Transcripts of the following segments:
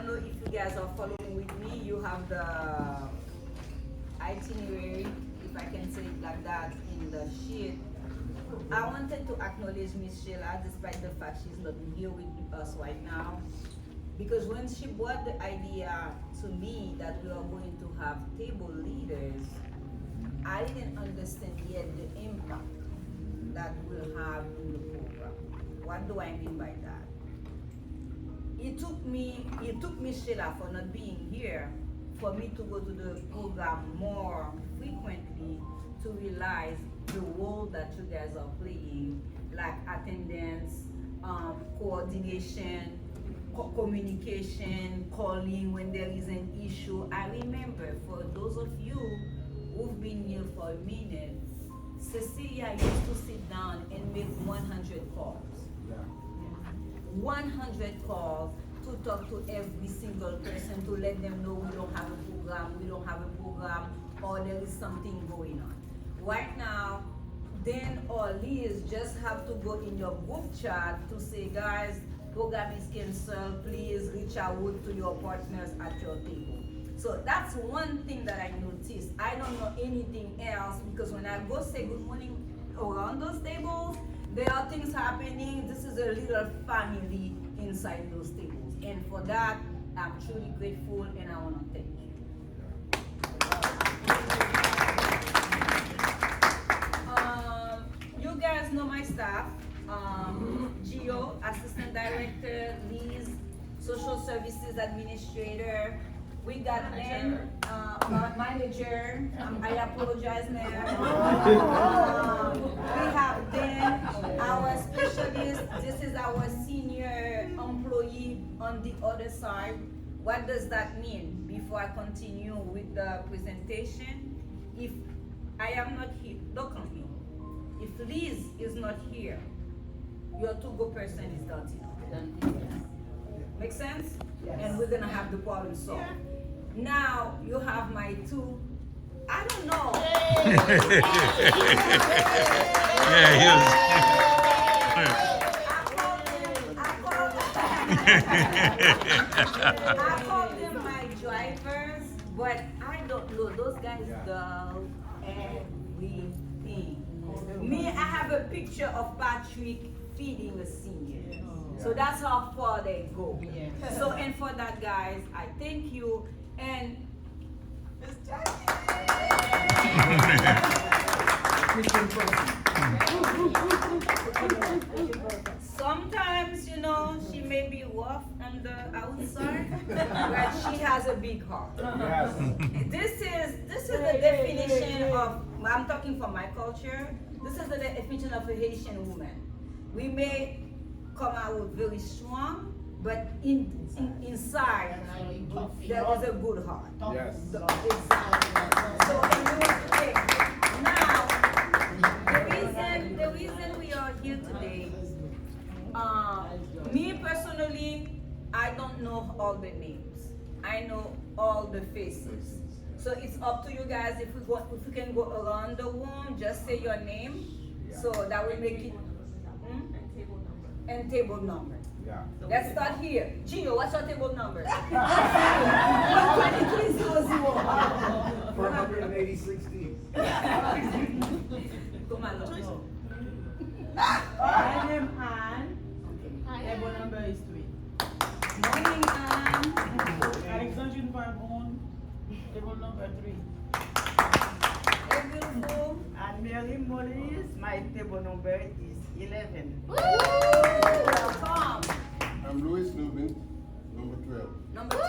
don't know if you guys are following with me. You have the itinerary, if I can say it like that, in the sheet. I wanted to acknowledge Miss Sheila, despite the fact she's not here with us right now, because when she brought the idea to me that we are going to have table leaders, I didn't understand yet the impact that we'll have in the program. What do I mean by that? It took me Sheila for not being here for me to go to the program more frequently to realize the role that you guys are playing, like attendance, coordination, communication, calling when there is an issue. I remember for those of you who've been here for a minute, Cecilia used to sit down and make 100 calls. 100 calls to talk to every single person to let them know we don't have a program, or there is something going on. Right now, Dan or Liz just have to go in your group chat to say, guys, program is canceled, please reach out to your partners at your table. So that's one thing that I noticed. I don't know anything else, because when I go say good morning around those tables, there are things happening. This is a little family inside those tables. And for that, I'm truly grateful, and I want to thank you. You guys know my staff. Gio, Assistant Director, Liz, Social Services Administrator. We got Len, manager. I apologize, ma'am. We have Dan, our specialist. This is our senior employee on the other side. What does that mean? Before I continue with the presentation, if I am not here, look at me. If Liz is not here, your to-go person is dirty. Make sense? Yes. And we're gonna have the problem solved. Yeah. Now you have my two. I don't know. I call them my drivers, but I don't know. Those guys do everything. Me, I have a picture of Patrick feeding a senior. So that's how far they go. So, and for that, guys, I thank you. And sometimes, you know, she may be rough on the outside, but she has a big heart. Yes. This is the definition of, I'm talking from my culture, this is the definition of a Haitian woman. We may come out very strong, but inside there is a good heart. Yes. So, exactly. So now the reason we are here today, me personally, I don't know all the names. I know all the faces. So it's up to you guys. If we can go around the room, just say your name. So that will make it. And table number. Yeah. Let's start here. Gio, what's your table number? 2300. 48016. Come on, My name is Anne. Table number is 3. Morning, Anne. Alexandrine Barbon. Table number 3. Hey, beautiful. And Mary Mollis, my table number is 11. Welcome. I'm Louis Newman, number 12. Number 12.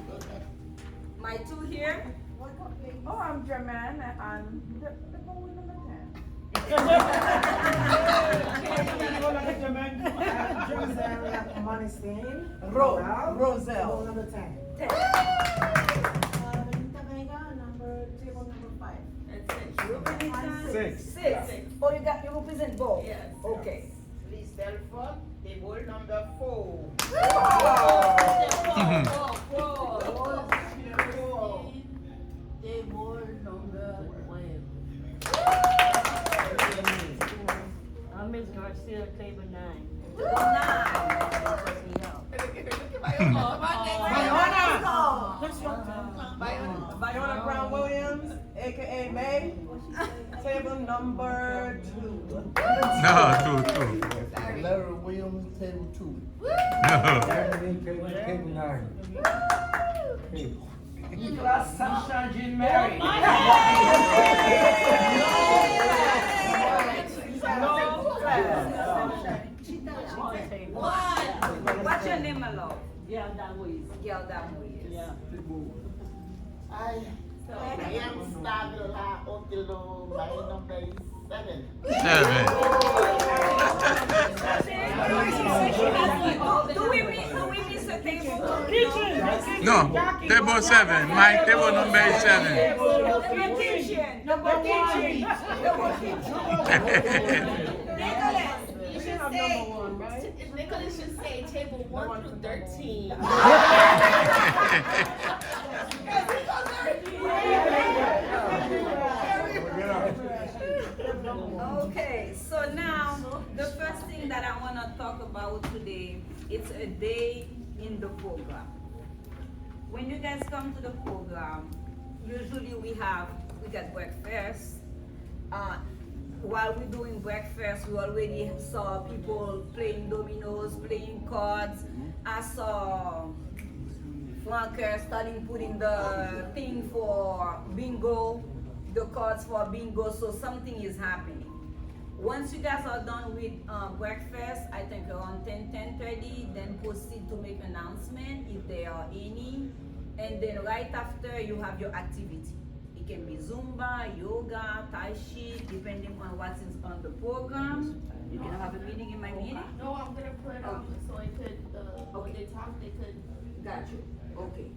Welcome. My two here. Oh, I'm German and the boy number 10. Roselle. Number 10. 10. Table number 5. That's it. You represent Six. 6. Oh, you represent both? Yes. Okay. Please Telford, table number 4. Table number 12. Miss Garcia, table 9. Table 9. Bayona Brown Williams, aka May. Table number 2. No, two. Larry Williams, table 2. No. Table 9. Nicholas Sunshine Jean Mary. What's your name, my love? Yeah, that was. Gelda Moyes. Yeah. I am Stagla Otilo, my number is 7. 7. Do we miss a table? No, table 7. My table number is 7. Number kitchen. Nicholas, you should say. Nicholas should say table 1 through 13. Okay, so now the first thing that I want to talk about today, it's a day in the program. When you guys come to the program, usually we get breakfast. While we're doing breakfast, we already saw people playing dominoes, playing cards. I saw Franker starting putting the thing for bingo, the cards for bingo, so something is happening. Once you guys are done with breakfast, I think around 10:30, then proceed to make announcement if there are any. And then right after, you have your activity. It can be Zumba, yoga, Tai Chi, depending on what is on the program. You can have a meeting in my meeting. No, I'm gonna put it on so it could, when they talk, they could. Got you. Okay.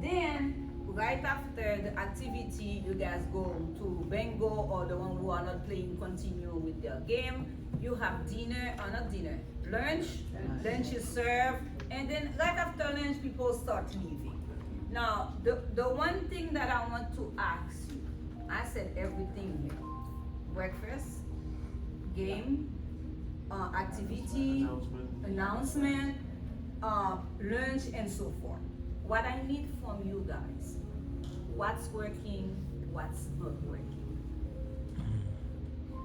Then, right after the activity, you guys go to bingo, or the one who are not playing continue with their game. You have dinner, or not dinner, lunch. Lunch is served, and then right after lunch, people start leaving. Now, the one thing that I want to ask you, I said everything here. Breakfast, game, activity, announcement, lunch, and so forth. What I need from you guys, what's working, what's not working.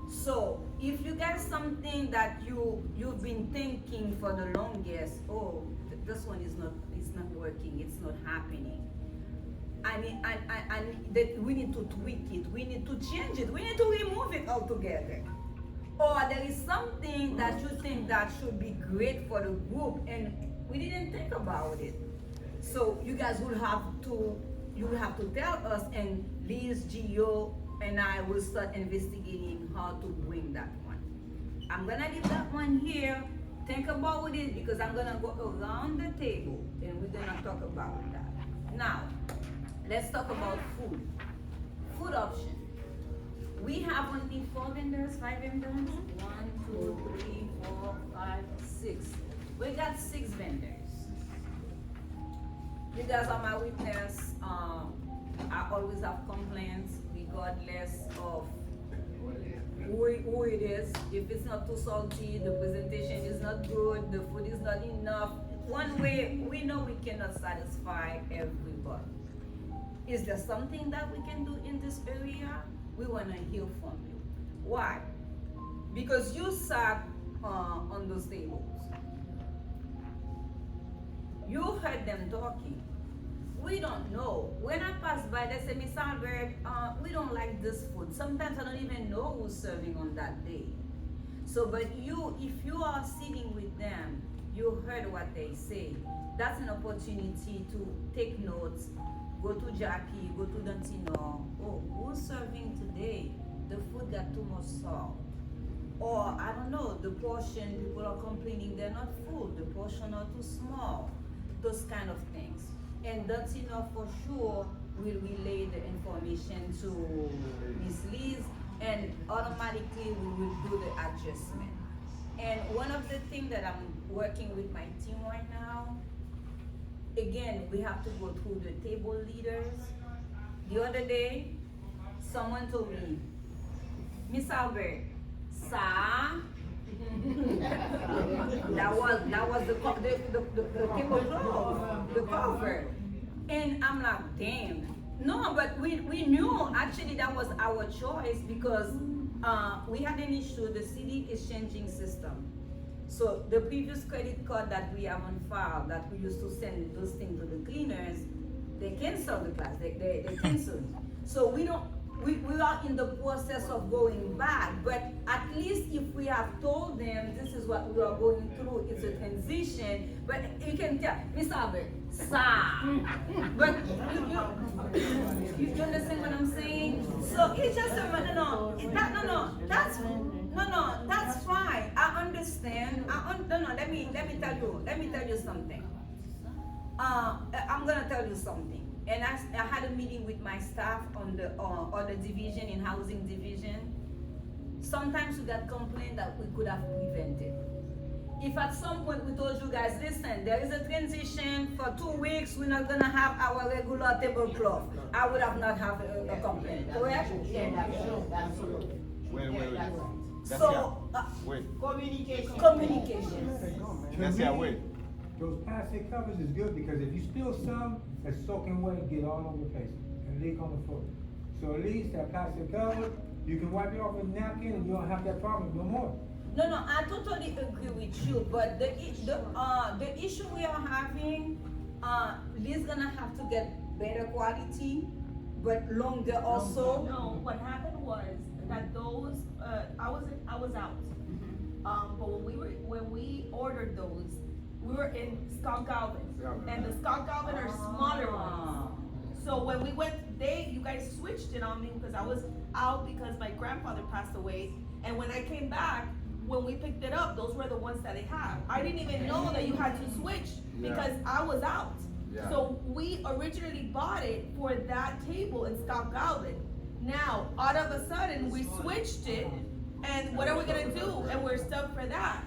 So, if you got something that you've been thinking for the longest, oh, this one is not working, it's not happening. I mean, that we need to tweak it, we need to change it, we need to remove it altogether. Or there is something that you think that should be great for the group and we didn't think about it. So you guys will have to tell us, and Liz, Gio, and I will start investigating how to bring that one. I'm gonna leave that one here. Think about it, because I'm gonna go around the table and we're gonna talk about that. Now, let's talk about food. Food option. We have only 4 vendors, 5 vendors. 1, 2, 3, 4, 5, 6. We got 6 vendors. You guys are my witness. I always have complaints regardless of who it is. If it's not too salty, the presentation is not good, the food is not enough. One way, we know we cannot satisfy everybody. Is there something that we can do in this area? We want to hear from you. Why? Because you sat on those tables. You heard them talking. We don't know. When I pass by, they say, Miss Albert, we don't like this food. Sometimes I don't even know who's serving on that day. So, but if you are sitting with them, you heard what they say. That's an opportunity to take notes. Go to Jackie, go to Dantino. Oh, who's serving today? The food got too much salt. Or, I don't know, the portion, people are complaining they're not full. The portion are too small. Those kind of things. And Dantino for sure will relay the information to Miss Liz, and automatically we will do the adjustment. And one of the things that I'm working with my team right now, again, we have to go through the table leaders. The other day, someone told me, Miss Albert, That was the tablecloth, the cover. And I'm like, damn. No, but we knew actually that was our choice because we had an issue. The city is changing system. So the previous credit card that we have on file that we used to send those things to the cleaners, they cancel the class. They cancel. So we are in the process of going back, but at least if we have told them this is what we are going through, it's a transition, but you can tell, Miss Albert, but you understand what I'm saying? So it's just a, that's fine. I understand. Let me tell you something. I'm gonna tell you something. And I had a meeting with my staff on the division, in housing division. Sometimes we got complained that we could have prevented. If at some point we told you guys, listen, there is a transition for 2 weeks, we're not gonna have our regular tablecloth, I would have not have a complaint, correct? Yeah, that's true. Wait. So, Wait. communication. That's how wait. Those plastic covers is good because if you spill some, it's soaking wet and get all over the place and leak on the floor. So at least that plastic cover, you can wipe it off with a napkin and you don't have that problem no more. No, I totally agree with you, but the issue we are having, Liz gonna have to get better quality, but longer also. No, what happened was that those, I was out. But when we ordered those, we were in Scott Galvin, and the Scott Galvin are smaller ones. So when we went, you guys switched it on me because I was out because my grandfather passed away, and when I came back, when we picked it up, those were the ones that they had. I didn't even know that you had to switch because I was out. Yeah. So we originally bought it for that table in Scott Galvin. Now, all of a sudden, we switched it, and what are we gonna do? And we're stuck for that.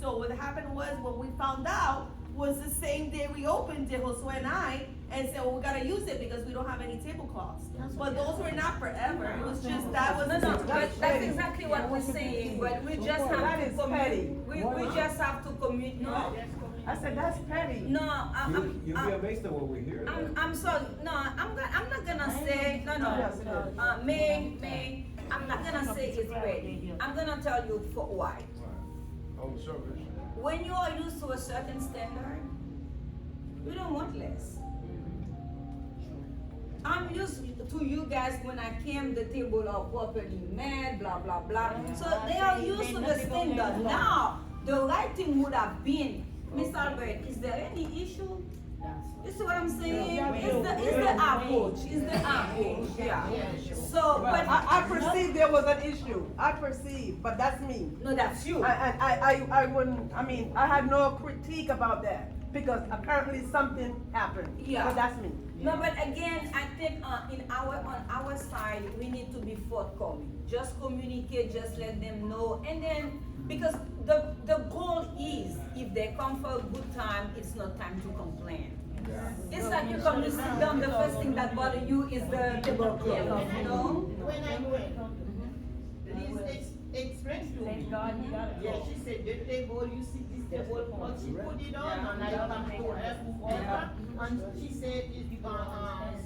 So what happened was, when we found out, was the same day we opened it, Josue and I, and said, well, we gotta use it because we don't have any tablecloths. But those were not forever. It was just, that was. But that's exactly what we're saying, but we just have That to is petty. we just have to communicate. No, I said, that's petty. no, You'll be amazed at what we hear. I'm sorry. No, I'm not gonna say no. May, I'm not gonna say it's ready. I'm gonna tell you for why. Home service. When you are used to a certain standard, you don't want less. I'm used to you guys when I came, the table are properly made, blah blah blah. So they are used to the standard. Now the right thing would have been, Miss Albert, is there any issue? You see what I'm saying? It's the approach. Yeah. So, but I perceive there was an issue. I perceive, but that's me. no, that's you. I wouldn't, I had no critique about that because apparently something happened. Yeah. But that's me. No, but again, I think on our side, we need to be forthcoming. Just communicate, just let them know, and then because the goal is, if they come for a good time, it's not time to complain. It's like you come to sit down, the first thing that bothers you is the tablecloth, you know? When I went, Liz explained to me. Yeah, she said, the table, you see this table, but she put it on, and I come to her over, and she said it's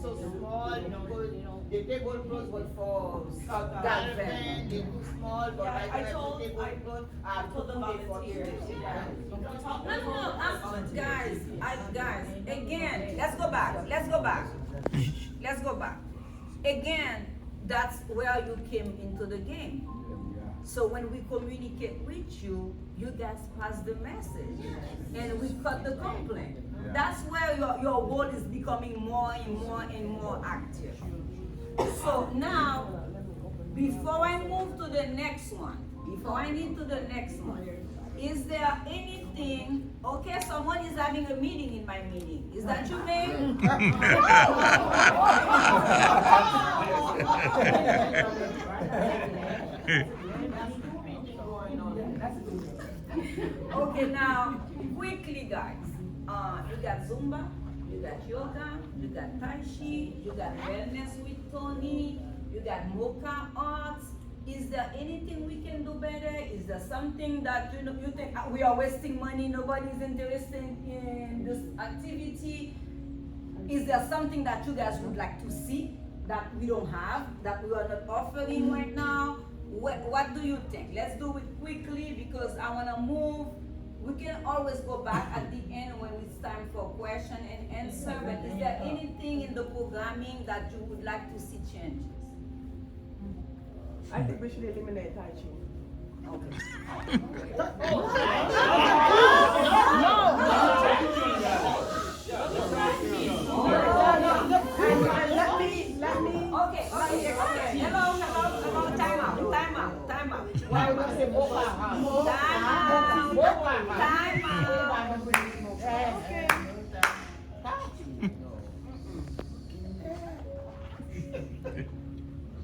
so small, because the tablecloth was for Galvin, they too small, but I told the tablecloth, I told the put it for volunteers. here. No, guys, again, let's go back. Again, that's where you came into the game. So when we communicate with you, you guys pass the message, and we cut the complaint. That's where your role is becoming more and more active. So now, before I move to the next one, is there anything? Okay, someone is having a meeting in my meeting. Is that you, May? Okay, now quickly, guys. You got Zumba, you got yoga, you got Tai Chi, you got wellness with Tony, you got Mocha Arts. is there anything we can do better? Is there something that you think we are wasting money, nobody's interested in this activity? Is there something that you guys would like to see that we don't have, that we are not offering right now? What do you think? Let's do it quickly because I want to move. We can always go back at the end when it's time for question and answer, but is there anything in the programming that you would like to see changes? I think we should eliminate Tai Chi. Okay. Let me. Okay. Hello. Time out. Why was it over? Time out.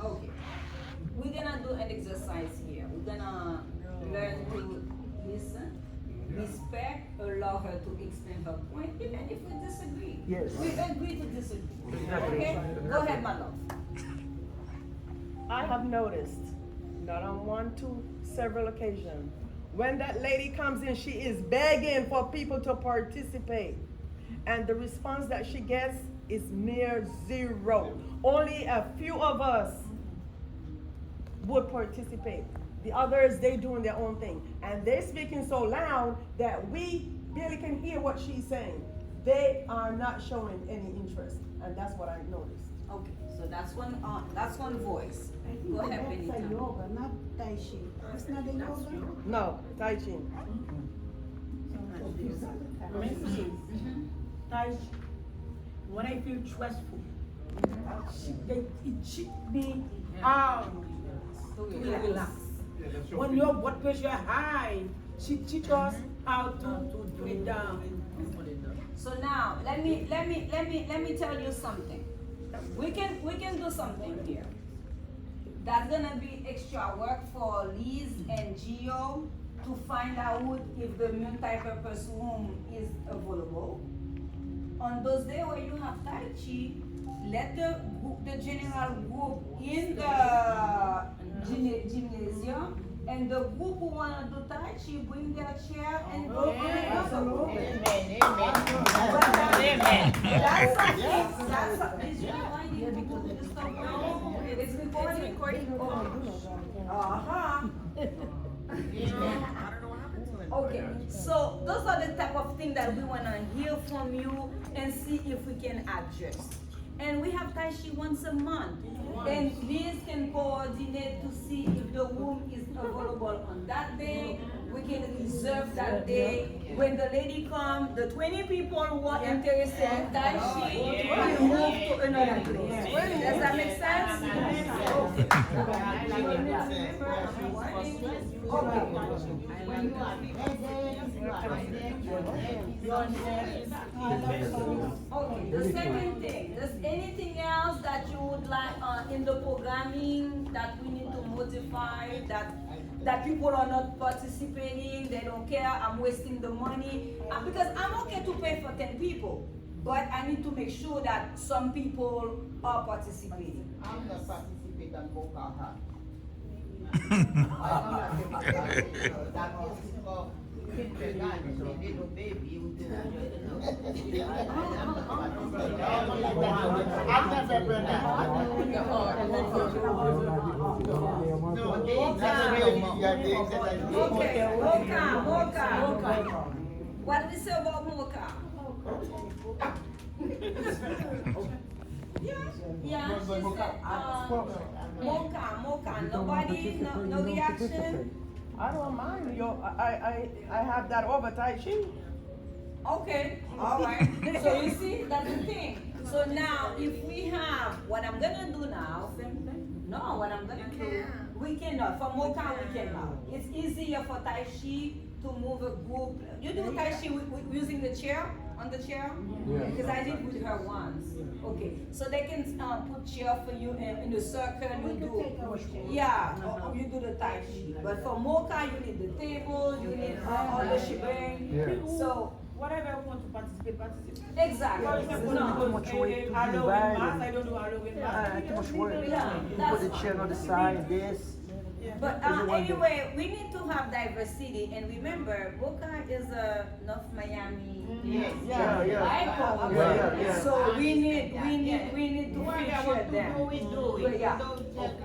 Okay. We're gonna do an exercise here. We're gonna learn to listen, respect, allow her to explain her point, even if we disagree. Yes. We agree to disagree. Okay? Go ahead, my love. I have noticed that on several occasions, when that lady comes in, she is begging for people to participate. And the response that she gets is near zero. Only a few of us would participate. The others, they doing their own thing. And they're speaking so loud that we barely can hear what she's saying. They are not showing any interest. And that's what I noticed. Okay, so that's one voice. Go ahead, Benita. That's a yoga, not Tai Chi. It's not a yoga. No, Tai Chi. Tai Chi. When I feel stressful, it keeps me to relax. When your blood pressure high, she teach us how to put it down. So now let me tell you something. We can do something here. That's gonna be extra work for Liz and Gio to find out if the multi-purpose room is available. On those days where you have Tai Chi, let the general group in the gymnasium, and the group who wanna do Tai Chi bring their chair and go in another room. Amen. That's is recording because it's not recording. It's recording. Okay, so those are the type of things that we wanna hear from you and see if we can adjust. And we have Tai Chi once a month. And Liz can coordinate to see if the room is available on that day. We can reserve that day. When the lady comes, the 20 people who are interested in Tai Chi will move to another place. Does that make sense? Okay, the second thing, there's anything else that you would like in the programming that we need to modify, that people are not participating, they don't care, I'm wasting the money? Because I'm okay to pay for 10 people, but I need to make sure that some people are participating. I'm not participating on Boca. Mocha. What do we say about Mocha? Yeah, she said, Mocha. Nobody, no reaction? I don't mind. I have that over Tai Chi. Okay, all right. So you see, that's the thing. So now, if we have, what I'm gonna do now, we cannot. For Mocha, we cannot. It's easier for Tai Chi to move a group. You do Tai Chi using the chair, on the chair? Yeah. Because I did with her once. Okay, so they can put chair for you in the circle. You do, you do the Tai Chi. But for Mocha, you need the table, you need all the shebang. Yeah. So Whatever want to participate. exactly. Too much weight to divide. I don't do Halloween mass. Too much work. Yeah, You put the chair on the side, this. But It's a one day. anyway, we need to have diversity, and remember, Boca is a North Miami. Yes. So we need to Whatever feature to them. do, we do it. Yeah. We don't just